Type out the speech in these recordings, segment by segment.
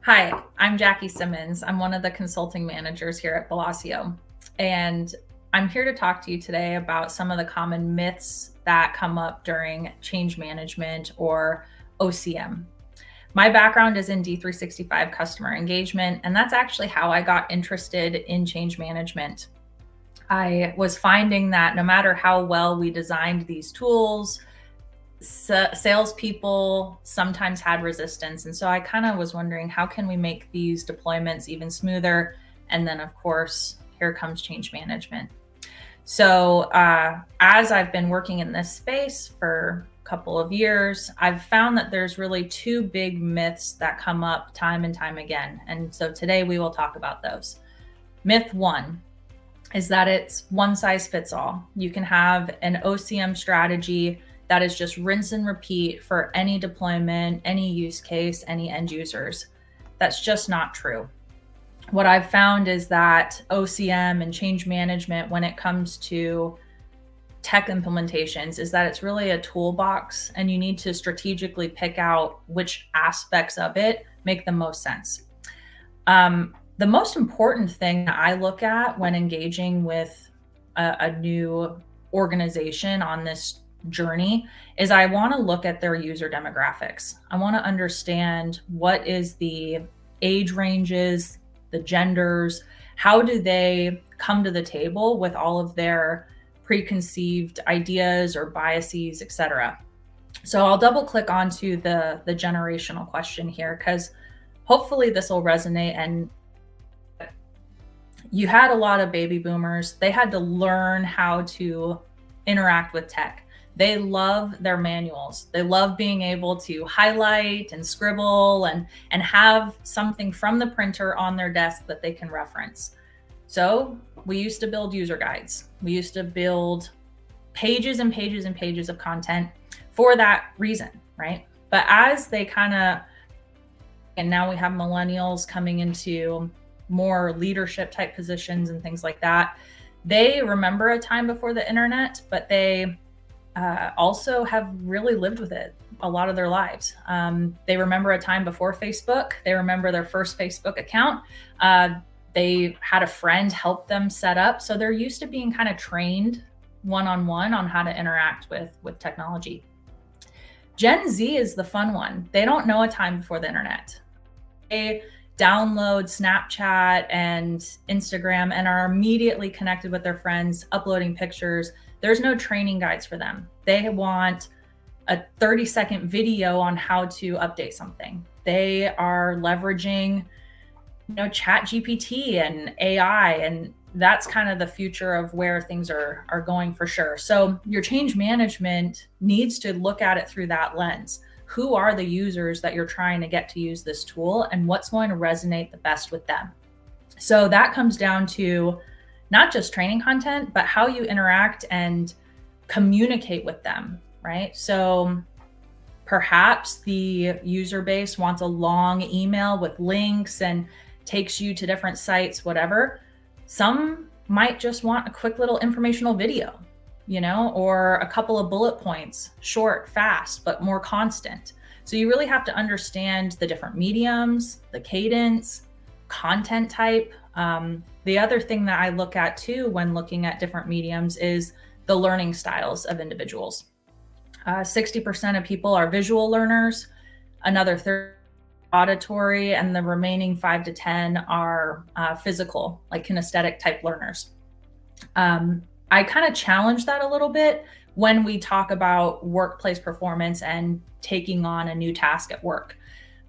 Hi, I'm Jackie Simmons. I'm one of the consulting managers here at Velosio. And I'm here to talk to you today about some of the common myths that come up during change management or OCM. My background is in D365 customer engagement, and that's actually how I got interested in change management. I was finding that no matter how well we designed these tools, salespeople sometimes had resistance. And so I kind of was wondering, how can we make these deployments even smoother? And then, of course, here comes change management. So as I've been working in this space for a couple of years, I've found that there's really two big myths that come up time and time again. And so today we will talk about those. Myth one is that it's one size fits all. You can have an OCM strategy that is just rinse and repeat for any deployment, any use case, any end users. That's just not true. What I've found is that OCM and change management, when it comes to tech implementations, is that it's really a toolbox, and you need to strategically pick out which aspects of it make the most sense. The most important thing that I look at when engaging with a new organization on this journey is I want to look at their user demographics. I want to understand what is the age ranges, the genders, how do they come to the table with all of their preconceived ideas or biases, etc. So I'll double click onto the generational question here, because hopefully this will resonate. And you had a lot of baby boomers. They had to learn how to interact with tech. They love their manuals. They love being able to highlight and scribble and have something from the printer on their desk that they can reference. So we used to build user guides. We used to build pages and pages and pages of content for that reason, right? But as they and now we have millennials coming into more leadership type positions and things like that. They remember a time before the internet, but they also have really lived with it a lot of their lives. They remember a time before Facebook. They remember their first Facebook account. They had a friend help them set up. So they're used to being kind of trained one-on-one on how to interact with technology. Gen Z is the fun one. They don't know a time before the internet. They download Snapchat and Instagram and are immediately connected with their friends, uploading pictures. There's no training guides for them. They want a 30-second video on how to update something. They are leveraging, Chat GPT and AI, and that's kind of the future of where things are going for sure. So your change management needs to look at it through that lens. Who are the users that you're trying to get to use this tool, and what's going to resonate the best with them? So that comes down to not just training content, but how you interact and communicate with them, right? So perhaps the user base wants a long email with links and takes you to different sites, whatever. Some might just want a quick little informational video, or a couple of bullet points, short, fast, but more constant. So you really have to understand the different mediums, the cadence, content type. The other thing that I look at too when looking at different mediums is the learning styles of individuals. 60% of people are visual learners, another 30% auditory, and the remaining 5 to 10 are physical, like kinesthetic type learners. I kind of challenge that a little bit when we talk about workplace performance and taking on a new task at work.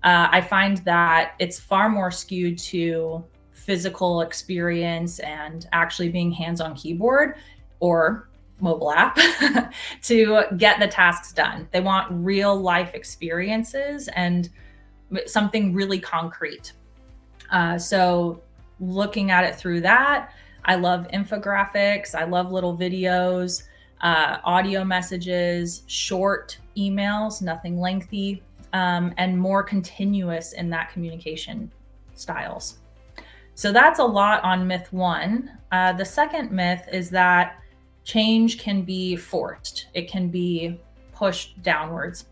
I find that it's far more skewed to physical experience and actually being hands-on keyboard or mobile app to get the tasks done. They want real life experiences and something really concrete. So looking at it through that, I love infographics. I love little videos, audio messages, short emails, nothing lengthy, and more continuous in that communication styles. So that's a lot on myth one. The second myth is that change can be forced. It can be pushed downwards.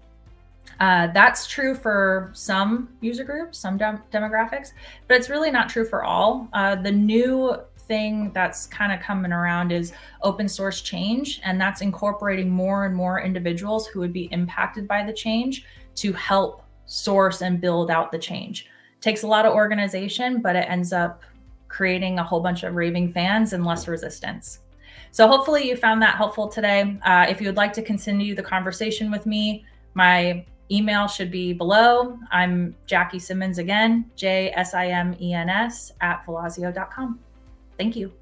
That's true for some user groups, some demographics, but it's really not true for all. The new thing that's kind of coming around is open source change, and that's incorporating more and more individuals who would be impacted by the change to help source and build out the change. Takes a lot of organization, but it ends up creating a whole bunch of raving fans and less resistance. So hopefully you found that helpful today. If you would like to continue the conversation with me, my email should be below. I'm Jackie Simmons again, JSIMENS @velosio.com. Thank you.